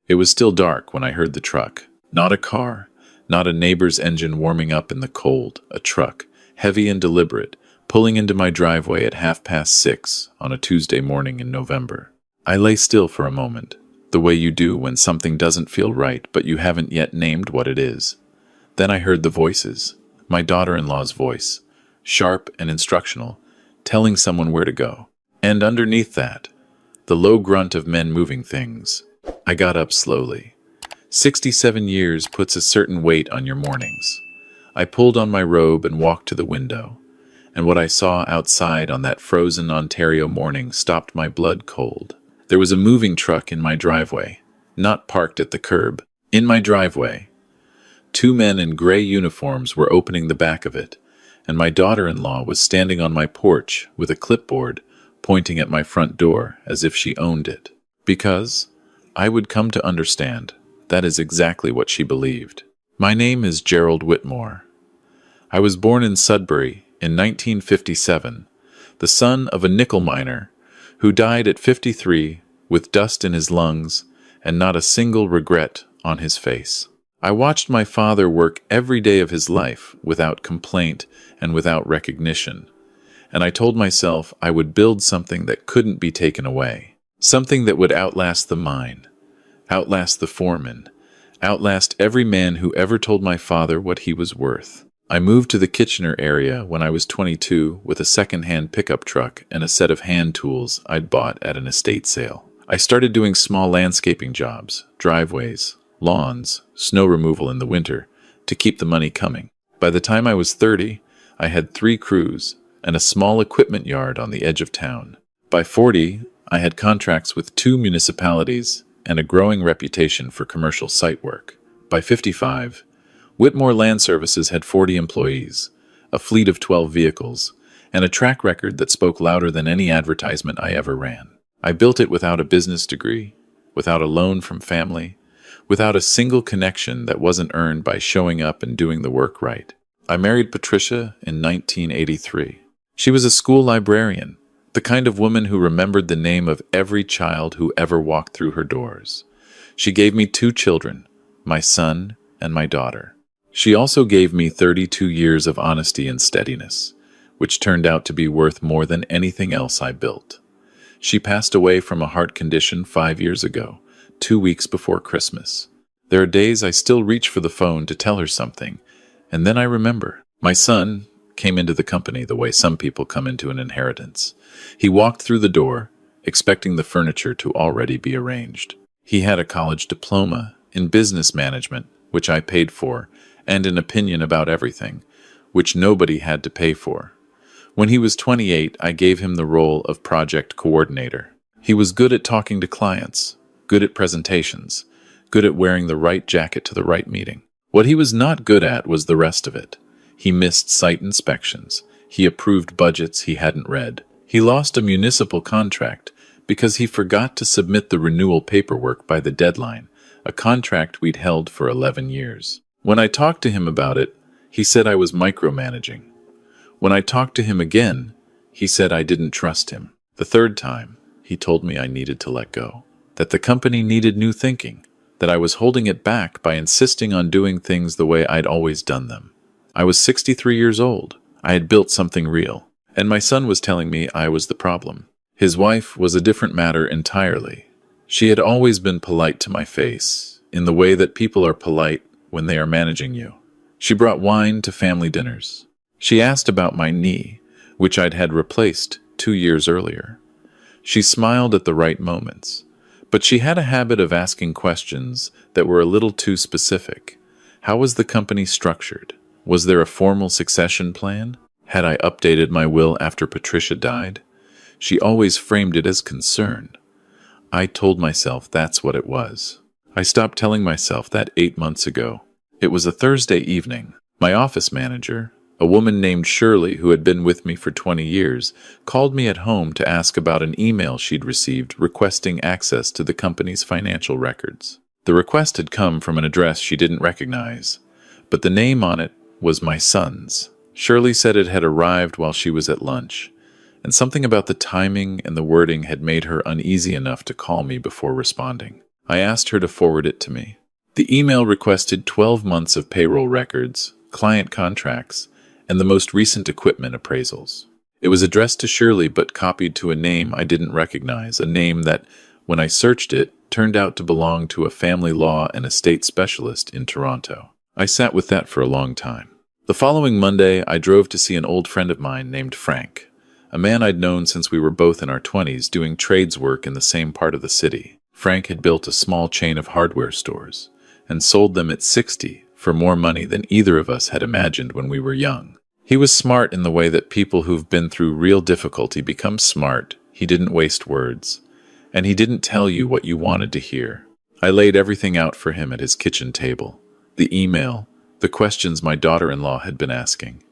It was still dark when I heard the truck. Not a car, not a neighbor's engine warming up in the cold. A truck, heavy and deliberate, pulling into my driveway at 6:30 on a Tuesday morning in November. I lay still for a moment, the way you do when something doesn't feel right but you haven't yet named what it is. Then I heard the voices. My daughter-in-law's voice, sharp and instructional, telling someone where to go. And underneath that, the low grunt of men moving things. I got up slowly. 67 years puts a certain weight on your mornings. I pulled on my robe and walked to the window, and what I saw outside on that frozen Ontario morning stopped my blood cold. There was a moving truck in my driveway, not parked at the curb. In my driveway, two men in gray uniforms were opening the back of it, and my daughter-in-law was standing on my porch with a clipboard pointing at my front door as if she owned it. Because, I would come to understand, that is exactly what she believed. My name is Gerald Whitmore. I was born in Sudbury in 1957, the son of a nickel miner who died at 53 with dust in his lungs and not a single regret on his face. I watched my father work every day of his life without complaint and without recognition, and I told myself I would build something that couldn't be taken away, something that would outlast the mine, outlast the foreman, outlast every man who ever told my father what he was worth. I moved to the Kitchener area when I was 22 with a second-hand pickup truck and a set of hand tools I'd bought at an estate sale. I started doing small landscaping jobs, driveways, lawns, snow removal in the winter, to keep the money coming. By the time I was 30, I had 3 crews and a small equipment yard on the edge of town. By 40, I had contracts with 2 municipalities and a growing reputation for commercial site work. By 55, Whitmore Land Services had 40 employees, a fleet of 12 vehicles, and a track record that spoke louder than any advertisement I ever ran. I built it without a business degree, without a loan from family, without a single connection that wasn't earned by showing up and doing the work right. I married Patricia in 1983. She was a school librarian, the kind of woman who remembered the name of every child who ever walked through her doors. She gave me 2 children, my son and my daughter. She also gave me 32 years of honesty and steadiness, which turned out to be worth more than anything else I built. She passed away from a heart condition 5 years ago, 2 weeks before Christmas. There are days I still reach for the phone to tell her something, and then I remember. My son came into the company the way some people come into an inheritance. He walked through the door, expecting the furniture to already be arranged. He had a college diploma in business management, which I paid for, and an opinion about everything, which nobody had to pay for. When he was 28, I gave him the role of project coordinator. He was good at talking to clients, good at presentations, good at wearing the right jacket to the right meeting. What he was not good at was the rest of it. He missed site inspections. He approved budgets he hadn't read. He lost a municipal contract because he forgot to submit the renewal paperwork by the deadline, a contract we'd held for 11 years. When I talked to him about it, he said I was micromanaging. When I talked to him again, he said I didn't trust him. The third time, he told me I needed to let go, that the company needed new thinking, that I was holding it back by insisting on doing things the way I'd always done them. I was 63 years old. I had built something real, and my son was telling me I was the problem. His wife was a different matter entirely. She had always been polite to my face, in the way that people are polite when they are managing you. She brought wine to family dinners. She asked about my knee, which I'd had replaced 2 years earlier. She smiled at the right moments, but she had a habit of asking questions that were a little too specific. How was the company structured? Was there a formal succession plan? Had I updated my will after Patricia died? She always framed it as concern. I told myself that's what it was. I stopped telling myself that 8 months ago. It was a Thursday evening. My office manager, a woman named Shirley who had been with me for 20 years, called me at home to ask about an email she'd received requesting access to the company's financial records. The request had come from an address she didn't recognize, but the name on it was my son's. Shirley said it had arrived while she was at lunch, and something about the timing and the wording had made her uneasy enough to call me before responding. I asked her to forward it to me. The email requested 12 months of payroll records, client contracts, and the most recent equipment appraisals. It was addressed to Shirley but copied to a name I didn't recognize, a name that, when I searched it, turned out to belong to a family law and estate specialist in Toronto. I sat with that for a long time. The following Monday, I drove to see an old friend of mine named Frank, a man I'd known since we were both in our 20s doing trades work in the same part of the city. Frank had built a small chain of hardware stores and sold them at 60 for more money than either of us had imagined when we were young. He was smart in the way that people who've been through real difficulty become smart. He didn't waste words, and he didn't tell you what you wanted to hear. I laid everything out for him at his kitchen table. The email, the questions my daughter-in-law had been asking,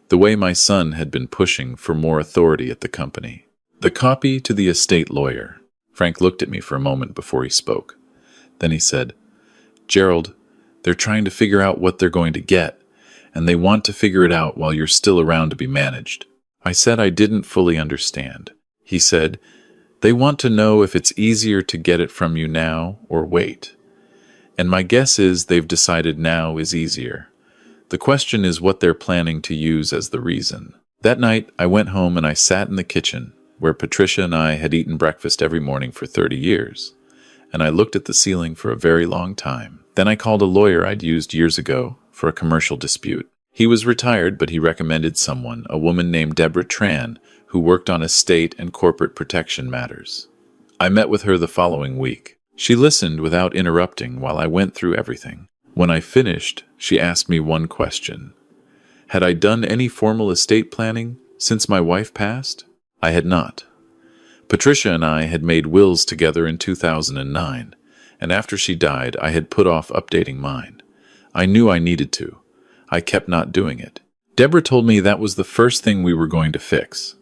the way my son had been pushing for more authority at the company, the copy to the estate lawyer. Frank looked at me for a moment before he spoke. Then he said, "Gerald, they're trying to figure out what they're going to get, and they want to figure it out while you're still around to be managed." I said I didn't fully understand. He said, "They want to know if it's easier to get it from you now or wait. And my guess is they've decided now is easier. The question is what they're planning to use as the reason." That night, I went home and I sat in the kitchen, where Patricia and I had eaten breakfast every morning for 30 years, and I looked at the ceiling for a very long time. Then I called a lawyer I'd used years ago for a commercial dispute. He was retired, but he recommended someone, a woman named Deborah Tran, who worked on estate and corporate protection matters. I met with her the following week. She listened without interrupting while I went through everything. When I finished, she asked me one question. Had I done any formal estate planning since my wife passed? I had not. Patricia and I had made wills together in 2009, and after she died, I had put off updating mine. I knew I needed to. I kept not doing it. Deborah told me that was the first thing we were going to fix.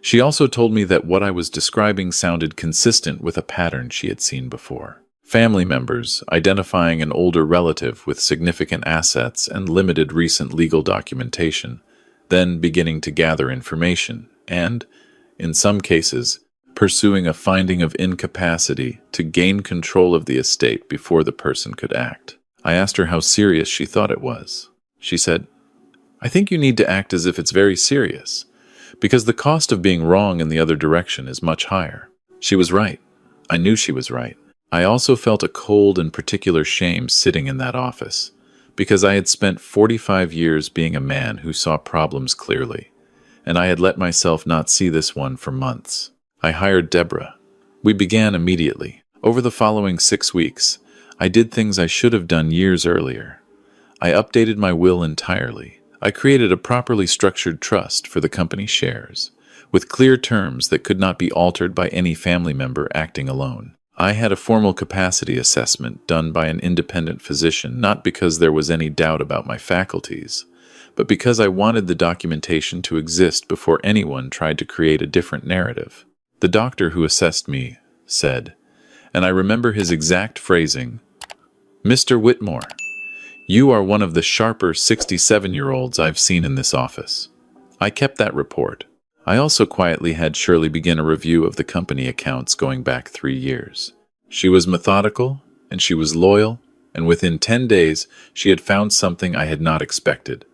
She also told me that what I was describing sounded consistent with a pattern she had seen before. Family members identifying an older relative with significant assets and limited recent legal documentation, then beginning to gather information and, in some cases, pursuing a finding of incapacity to gain control of the estate before the person could act. I asked her how serious she thought it was. She said, "I think you need to act as if it's very serious, because the cost of being wrong in the other direction is much higher." She was right. I knew she was right. I also felt a cold and particular shame sitting in that office, because I had spent 45 years being a man who saw problems clearly, and I had let myself not see this one for months. I hired Deborah. We began immediately. Over the following 6 weeks, I did things I should have done years earlier. I updated my will entirely. I created a properly structured trust for the company shares, with clear terms that could not be altered by any family member acting alone. I had a formal capacity assessment done by an independent physician, not because there was any doubt about my faculties, but because I wanted the documentation to exist before anyone tried to create a different narrative. The doctor who assessed me said, and I remember his exact phrasing, "Mr. Whitmore, you are one of the sharper 67-year-olds I've seen in this office." I kept that report. I also quietly had Shirley begin a review of the company accounts going back 3 years. She was methodical, and she was loyal, and within 10 days, she had found something I had not expected.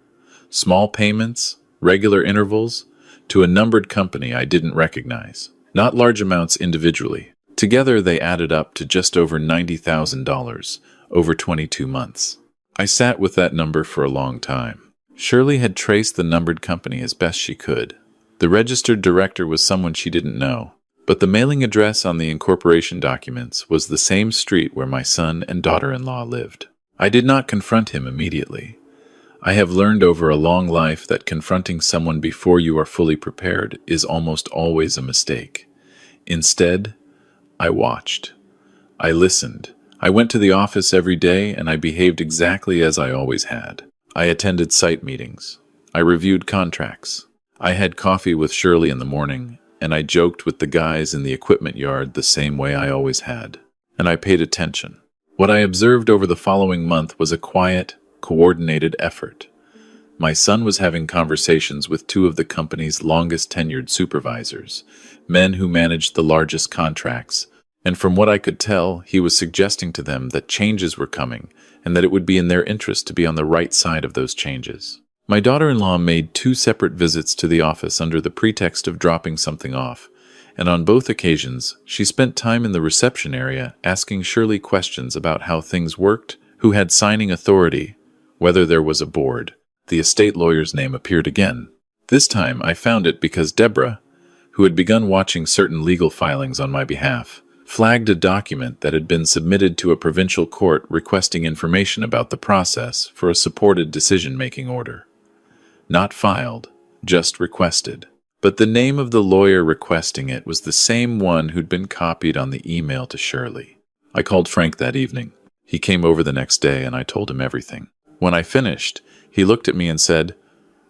Small payments, regular intervals, to a numbered company I didn't recognize. Not large amounts individually. Together, they added up to just over $90,000 over 22 months. I sat with that number for a long time. Shirley had traced the numbered company as best she could. The registered director was someone she didn't know, but the mailing address on the incorporation documents was the same street where my son and daughter-in-law lived. I did not confront him immediately. I have learned over a long life that confronting someone before you are fully prepared is almost always a mistake. Instead, I watched. I listened. I went to the office every day and I behaved exactly as I always had. I attended site meetings. I reviewed contracts. I had coffee with Shirley in the morning, and I joked with the guys in the equipment yard the same way I always had. And I paid attention. What I observed over the following month was a quiet, coordinated effort. My son was having conversations with 2 of the company's longest-tenured supervisors, men who managed the largest contracts, And from what I could tell, he was suggesting to them that changes were coming and that it would be in their interest to be on the right side of those changes. My daughter-in-law made 2 separate visits to the office under the pretext of dropping something off, and on both occasions, she spent time in the reception area asking Shirley questions about how things worked, who had signing authority, whether there was a board. The estate lawyer's name appeared again. This time, I found it because Deborah, who had begun watching certain legal filings on my behalf, flagged a document that had been submitted to a provincial court requesting information about the process for a supported decision-making order. Not filed, just requested. But the name of the lawyer requesting it was the same one who'd been copied on the email to Shirley. I called Frank that evening. He came over the next day and I told him everything. When I finished, he looked at me and said,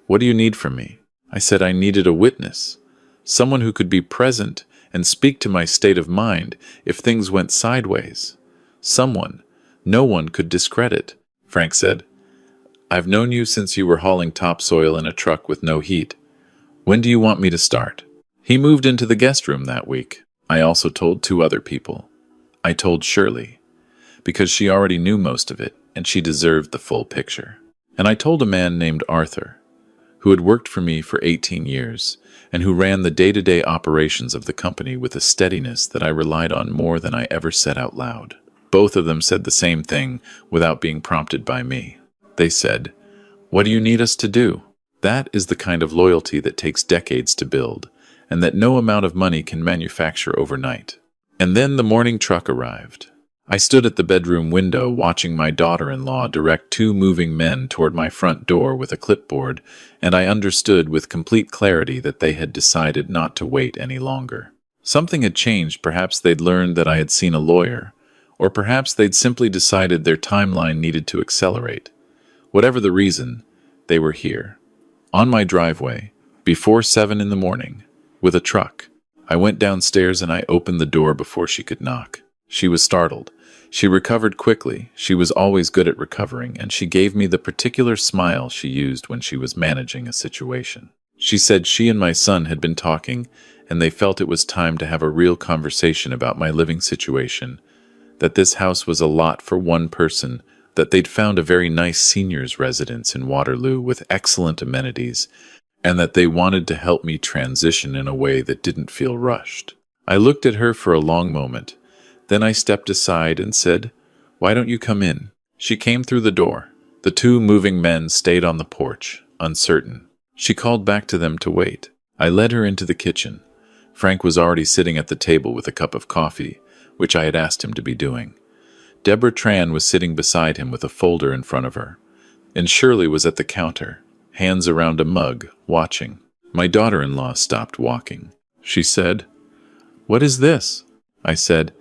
"What do you need from me?" I said I needed a witness, someone who could be present and speak to my state of mind if things went sideways. Someone no one could discredit. Frank said, "I've known you since you were hauling topsoil in a truck with no heat. When do you want me to start?" He moved into the guest room that week. I also told 2 other people. I told Shirley, because she already knew most of it, and she deserved the full picture. And I told a man named Arthur, who had worked for me for 18 years, and who ran the day-to-day operations of the company with a steadiness that I relied on more than I ever said out loud. Both of them said the same thing without being prompted by me. They said, "What do you need us to do?" That is the kind of loyalty that takes decades to build, and that no amount of money can manufacture overnight. And then the morning truck arrived. I stood at the bedroom window watching my daughter-in-law direct 2 moving men toward my front door with a clipboard, and I understood with complete clarity that they had decided not to wait any longer. Something had changed. Perhaps they'd learned that I had seen a lawyer, or perhaps they'd simply decided their timeline needed to accelerate. Whatever the reason, they were here. On my driveway, before 7 in the morning, with a truck. I went downstairs and I opened the door before she could knock. She was startled. She recovered quickly. She was always good at recovering, and she gave me the particular smile she used when she was managing a situation. She said she and my son had been talking, and they felt it was time to have a real conversation about my living situation, that this house was a lot for one person, that they'd found a very nice seniors' residence in Waterloo with excellent amenities, and that they wanted to help me transition in a way that didn't feel rushed. I looked at her for a long moment. Then I stepped aside and said, "Why don't you come in?" She came through the door. The 2 moving men stayed on the porch, uncertain. She called back to them to wait. I led her into the kitchen. Frank was already sitting at the table with a cup of coffee, which I had asked him to be doing. Deborah Tran was sitting beside him with a folder in front of her, and Shirley was at the counter, hands around a mug, watching. My daughter-in-law stopped walking. She said, "What is this?" I said,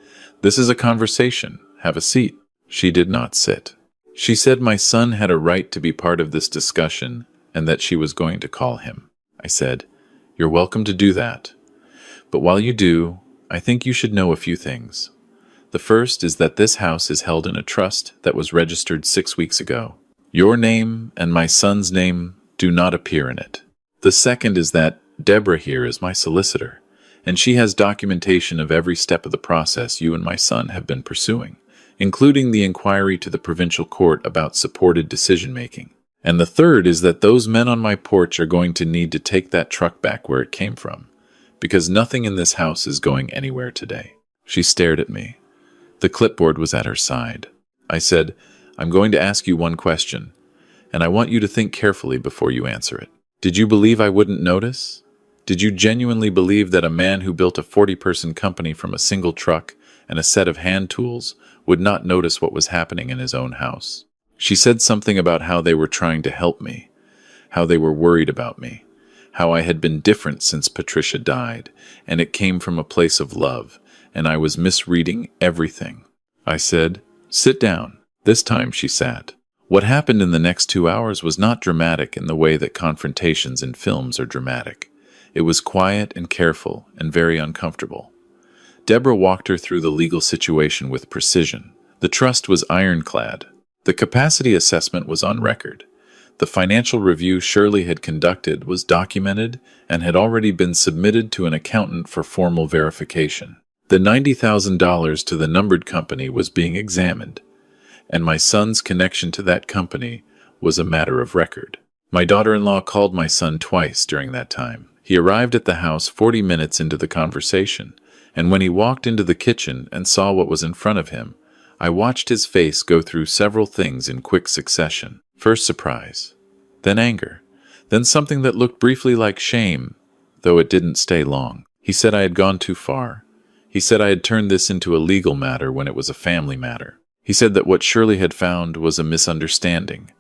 "This is a conversation. Have a seat." She did not sit. She said my son had a right to be part of this discussion and that she was going to call him. I said, "You're welcome to do that. But while you do, I think you should know a few things. The first is that this house is held in a trust that was registered 6 weeks ago. Your name and my son's name do not appear in it. The second is that Deborah here is my solicitor, and she has documentation of every step of the process you and my son have been pursuing, including the inquiry to the provincial court about supported decision-making. And the third is that those men on my porch are going to need to take that truck back where it came from, because nothing in this house is going anywhere today." She stared at me. The clipboard was at her side. I said, "I'm going to ask you one question, and I want you to think carefully before you answer it. Did you believe I wouldn't notice? Did you genuinely believe that a man who built a 40-person company from a single truck and a set of hand tools would not notice what was happening in his own house?" She said something about how they were trying to help me, how they were worried about me, how I had been different since Patricia died, and it came from a place of love, and I was misreading everything. I said, "Sit down." This time she sat. What happened in the next 2 hours was not dramatic in the way that confrontations in films are dramatic. It was quiet and careful and very uncomfortable. Deborah walked her through the legal situation with precision. The trust was ironclad. The capacity assessment was on record. The financial review Shirley had conducted was documented and had already been submitted to an accountant for formal verification. The $90,000 to the numbered company was being examined, and my son's connection to that company was a matter of record. My daughter-in-law called my son twice during that time. He arrived at the house 40 minutes into the conversation, and when he walked into the kitchen and saw what was in front of him, I watched his face go through several things in quick succession. First surprise, then anger, then something that looked briefly like shame, though it didn't stay long. He said I had gone too far. He said I had turned this into a legal matter when it was a family matter. He said that what Shirley had found was a misunderstanding,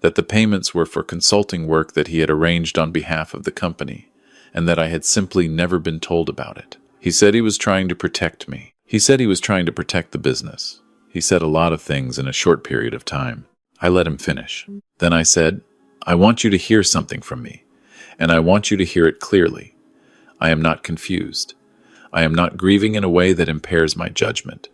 that the payments were for consulting work that he had arranged on behalf of the company, and that I had simply never been told about it. He said he was trying to protect me. He said he was trying to protect the business. He said a lot of things in a short period of time. I let him finish. Then I said, I want you to hear something from me, and I want you to hear it clearly. I am not confused. I am not grieving in a way that impairs my judgment.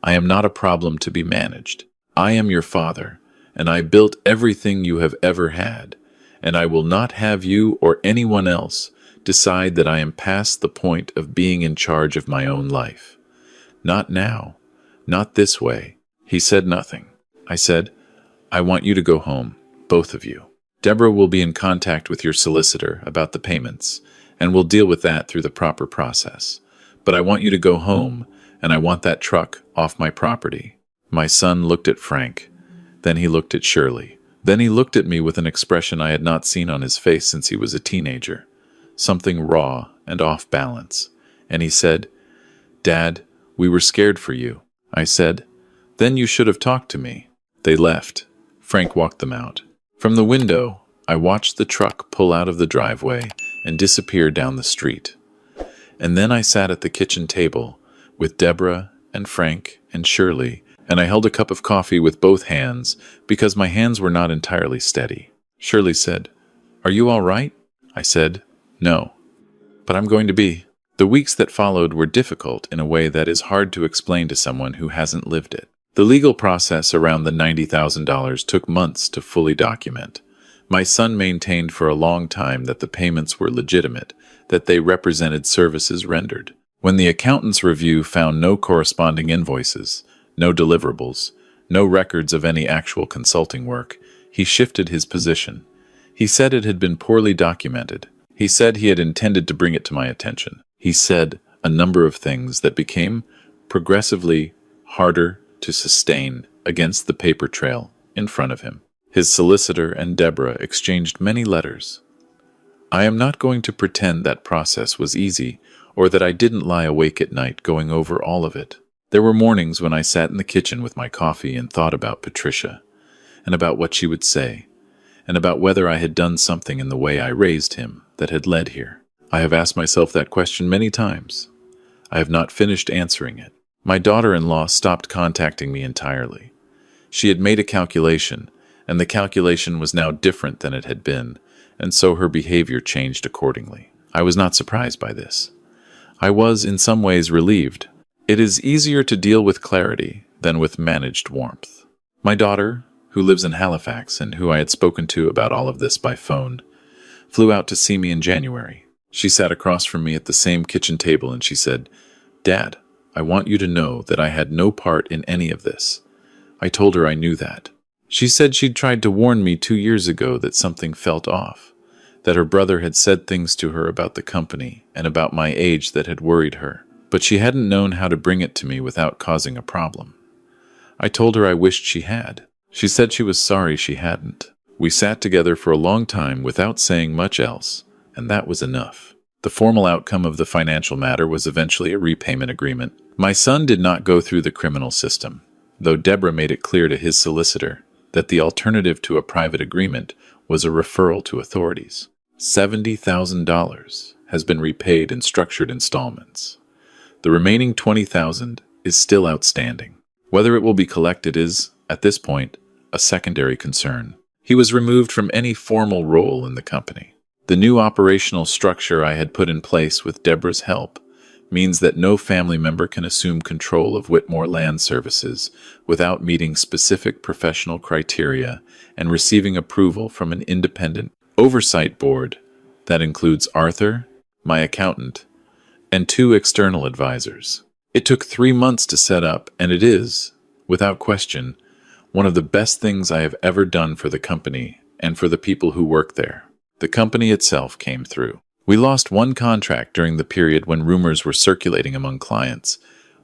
I am not a problem to be managed. I am your father, and I built everything you have ever had, and I will not have you or anyone else decide that I am past the point of being in charge of my own life. Not now. Not this way. He said nothing. I said, I want you to go home, both of you. Deborah will be in contact with your solicitor about the payments, and we'll deal with that through the proper process. But I want you to go home, and I want that truck off my property. My son looked at Frank. Then he looked at Shirley. Then he looked at me with an expression I had not seen on his face since he was a teenager. Something raw and off balance. And he said, Dad, we were scared for you. I said, then you should have talked to me. They left. Frank walked them out. From the window, I watched the truck pull out of the driveway and disappear down the street. And then I sat at the kitchen table with Deborah and Frank and Shirley, and I held a cup of coffee with both hands because my hands were not entirely steady. Shirley said, Are you all right? I said, No, but I'm going to be. The weeks that followed were difficult in a way that is hard to explain to someone who hasn't lived it. The legal process around the $90,000 took months to fully document. My son maintained for a long time that the payments were legitimate, that they represented services rendered. When the accountant's review found no corresponding invoices, no deliverables, no records of any actual consulting work, he shifted his position. He said it had been poorly documented. He said he had intended to bring it to my attention. He said a number of things that became progressively harder to sustain against the paper trail in front of him. His solicitor and Deborah exchanged many letters. I am not going to pretend that process was easy or that I didn't lie awake at night going over all of it. There were mornings when I sat in the kitchen with my coffee and thought about Patricia, and about what she would say, and about whether I had done something in the way I raised him that had led here. I have asked myself that question many times. I have not finished answering it. My daughter-in-law stopped contacting me entirely. She had made a calculation, and the calculation was now different than it had been, and so her behavior changed accordingly. I was not surprised by this. I was, in some ways, relieved. It is easier to deal with clarity than with managed warmth. My daughter, who lives in Halifax and who I had spoken to about all of this by phone, flew out to see me in January. She sat across from me at the same kitchen table and she said, Dad, I want you to know that I had no part in any of this. I told her I knew that. She said she'd tried to warn me 2 years ago that something felt off, that her brother had said things to her about the company and about my age that had worried her, but she hadn't known how to bring it to me without causing a problem. I told her I wished she had. She said she was sorry she hadn't. We sat together for a long time without saying much else, and that was enough. The formal outcome of the financial matter was eventually a repayment agreement. My son did not go through the criminal system, though Deborah made it clear to his solicitor that the alternative to a private agreement was a referral to authorities. $70,000 has been repaid in structured installments. The remaining $20,000 is still outstanding. Whether it will be collected is, at this point, a secondary concern. He was removed from any formal role in the company. The new operational structure I had put in place with Deborah's help means that no family member can assume control of Whitmore Land Services without meeting specific professional criteria and receiving approval from an independent oversight board that includes Arthur, my accountant, and 2 external advisors. It took 3 months to set up, and it is, without question, one of the best things I have ever done for the company and for the people who work there. The company itself came through. We lost one contract during the period when rumors were circulating among clients,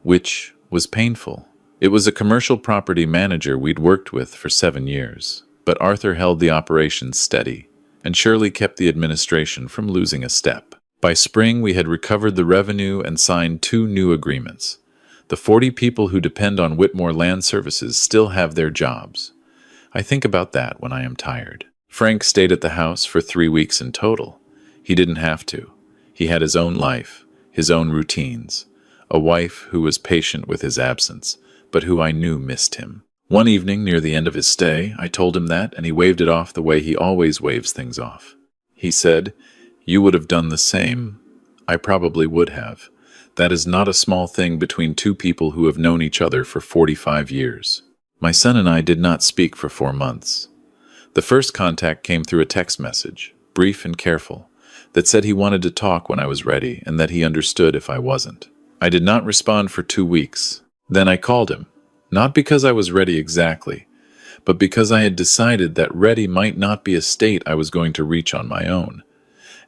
which was painful. It was a commercial property manager we'd worked with for 7 years, but Arthur held the operations steady and surely kept the administration from losing a step. By spring, we had recovered the revenue and signed 2 new agreements. The 40 people who depend on Whitmore Land Services still have their jobs. I think about that when I am tired. Frank stayed at the house for 3 weeks in total. He didn't have to. He had his own life, his own routines, a wife who was patient with his absence, but who I knew missed him. One evening near the end of his stay, I told him that, and he waved it off the way he always waves things off. He said, "You would have done the same." I probably would have. That is not a small thing between 2 people who have known each other for 45 years. My son and I did not speak for 4 months. The first contact came through a text message, brief and careful, that said he wanted to talk when I was ready and that he understood if I wasn't. I did not respond for 2 weeks. Then I called him, not because I was ready exactly, but because I had decided that ready might not be a state I was going to reach on my own,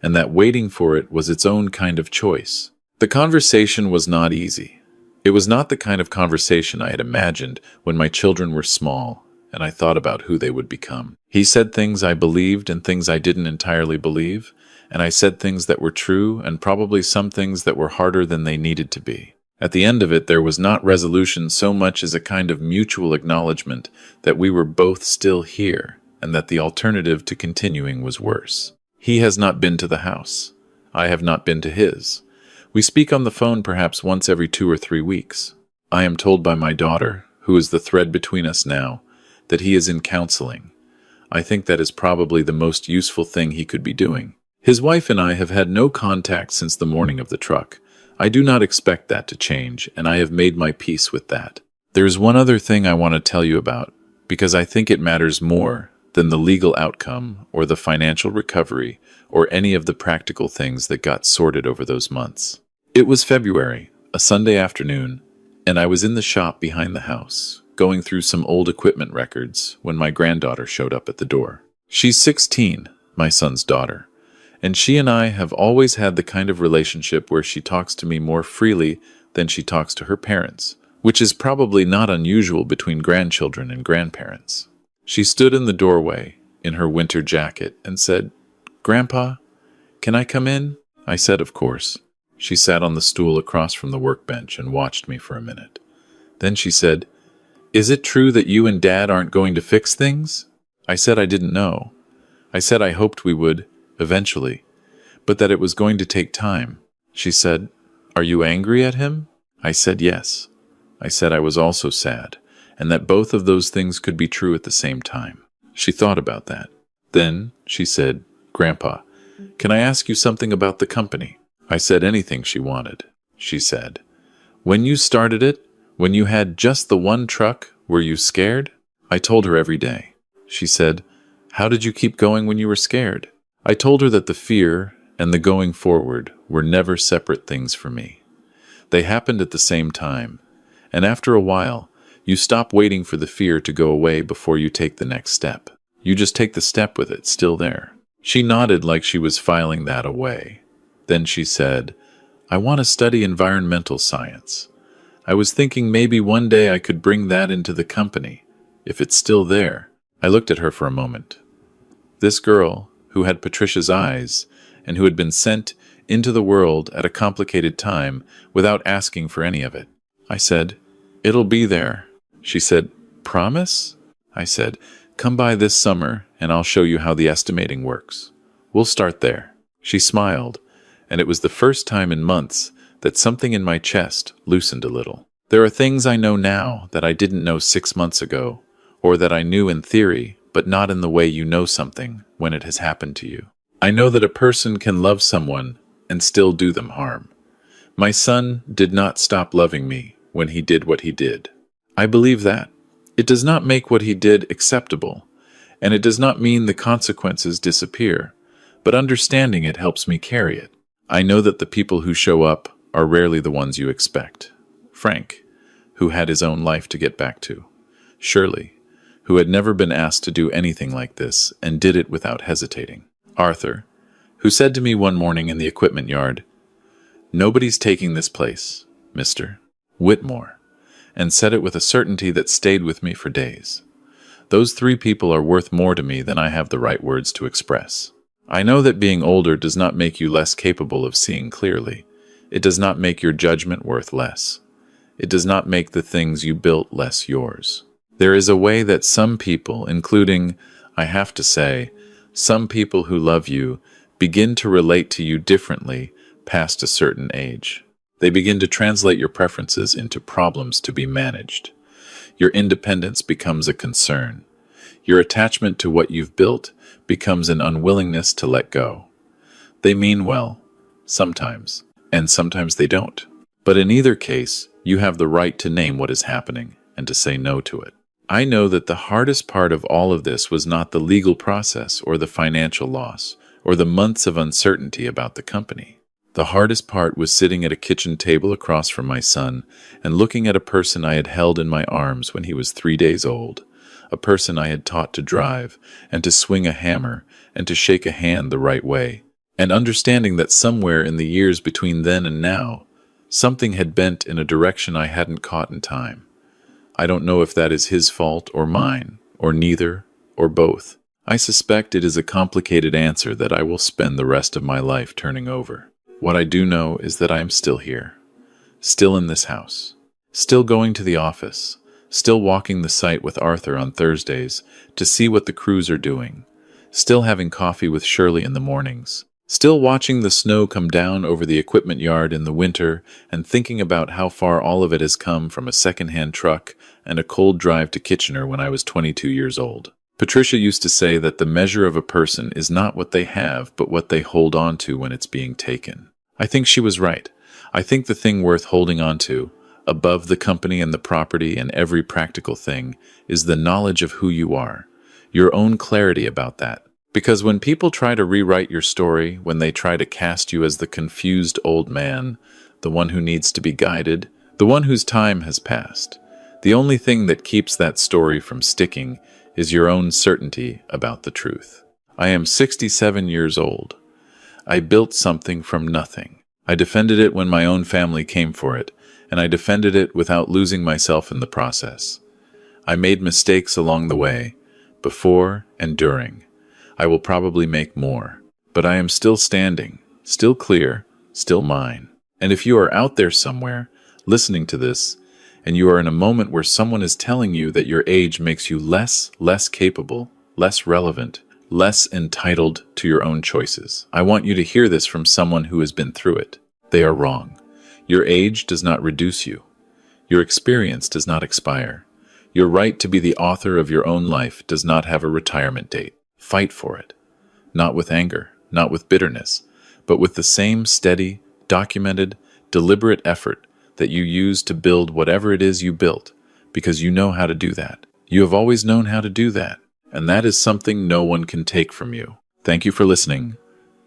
and that waiting for it was its own kind of choice. The conversation was not easy. It was not the kind of conversation I had imagined when my children were small and I thought about who they would become. He said things I believed and things I didn't entirely believe, and I said things that were true and probably some things that were harder than they needed to be. At the end of it, there was not resolution so much as a kind of mutual acknowledgement that we were both still here and that the alternative to continuing was worse. He has not been to the house. I have not been to his. We speak on the phone perhaps once every 2 or 3 weeks. I am told by my daughter, who is the thread between us now, that he is in counseling. I think that is probably the most useful thing he could be doing. His wife and I have had no contact since the morning of the truck. I do not expect that to change, and I have made my peace with that. There is one other thing I want to tell you about, because I think it matters more than the legal outcome or the financial recovery or any of the practical things that got sorted over those months. It was February, a Sunday afternoon, and I was in the shop behind the house, going through some old equipment records when my granddaughter showed up at the door. She's 16, my son's daughter, and she and I have always had the kind of relationship where she talks to me more freely than she talks to her parents, which is probably not unusual between grandchildren and grandparents. She stood in the doorway in her winter jacket and said, "Grandpa, can I come in?" I said, "Of course." She sat on the stool across from the workbench and watched me for a minute. Then she said, "Is it true that you and Dad aren't going to fix things?" I said I didn't know. I said I hoped we would, eventually, but that it was going to take time. She said, "Are you angry at him?" I said yes. I said I was also sad, and that both of those things could be true at the same time. She thought about that. Then she said, "Grandpa, can I ask you something about the company?" I said anything she wanted. She said, "When you started it, when you had just the one truck, were you scared?" I told her every day. She said, "How did you keep going when you were scared?" I told her that the fear and the going forward were never separate things for me. They happened at the same time, and after a while, you stop waiting for the fear to go away before you take the next step. You just take the step with it still there. She nodded like she was filing that away. Then she said, "I want to study environmental science. I was thinking maybe one day I could bring that into the company, if it's still there." I looked at her for a moment. This girl, who had Patricia's eyes, and who had been sent into the world at a complicated time without asking for any of it. I said, "It'll be there." She said, "Promise?" I said, "Come by this summer, and I'll show you how the estimating works. We'll start there." She smiled, and it was the first time in months that something in my chest loosened a little. There are things I know now that I didn't know 6 months ago, or that I knew in theory, but not in the way you know something when it has happened to you. I know that a person can love someone and still do them harm. My son did not stop loving me when he did what he did. I believe that. It does not make what he did acceptable, and it does not mean the consequences disappear, but understanding it helps me carry it. I know that the people who show up are rarely the ones you expect. Frank, who had his own life to get back to. Shirley, who had never been asked to do anything like this and did it without hesitating. Arthur, who said to me one morning in the equipment yard, "Nobody's taking this place, Mr. Whitmore," and said it with a certainty that stayed with me for days. Those three people are worth more to me than I have the right words to express. I know that being older does not make you less capable of seeing clearly. It does not make your judgment worth less. It does not make the things you built less yours. There is a way that some people, including, I have to say, some people who love you, begin to relate to you differently past a certain age. They begin to translate your preferences into problems to be managed. Your independence becomes a concern. Your attachment to what you've built becomes an unwillingness to let go. They mean well, sometimes, and sometimes they don't. But in either case, you have the right to name what is happening and to say no to it. I know that the hardest part of all of this was not the legal process or the financial loss or the months of uncertainty about the company. The hardest part was sitting at a kitchen table across from my son and looking at a person I had held in my arms when he was 3 days old, a person I had taught to drive and to swing a hammer and to shake a hand the right way, and understanding that somewhere in the years between then and now, something had bent in a direction I hadn't caught in time. I don't know if that is his fault or mine, or neither, or both. I suspect it is a complicated answer that I will spend the rest of my life turning over. What I do know is that I am still here, still in this house, still going to the office, still walking the site with Arthur on Thursdays to see what the crews are doing, still having coffee with Shirley in the mornings, still watching the snow come down over the equipment yard in the winter and thinking about how far all of it has come from a second-hand truck and a cold drive to Kitchener when I was 22 years old. Patricia used to say that the measure of a person is not what they have, but what they hold on to when it's being taken. I think she was right. I think the thing worth holding on to, above the company and the property and every practical thing, is the knowledge of who you are, your own clarity about that. Because when people try to rewrite your story, when they try to cast you as the confused old man, the one who needs to be guided, the one whose time has passed, the only thing that keeps that story from sticking is your own certainty about the truth. I am 67 years old. I built something from nothing. I defended it when my own family came for it, and I defended it without losing myself in the process. I made mistakes along the way, before and during. I will probably make more, but I am still standing, still clear, still mine. And if you are out there somewhere, listening to this, and you are in a moment where someone is telling you that your age makes you less capable, less relevant, less entitled to your own choices, I want you to hear this from someone who has been through it. They are wrong. Your age does not reduce you. Your experience does not expire. Your right to be the author of your own life does not have a retirement date. Fight for it. Not with anger, not with bitterness, but with the same steady, documented, deliberate effort that you use to build whatever it is you built, because you know how to do that. You have always known how to do that, and that is something no one can take from you. Thank you for listening.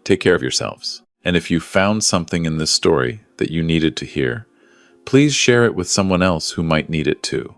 Take care of yourselves. And if you found something in this story that you needed to hear, please share it with someone else who might need it too.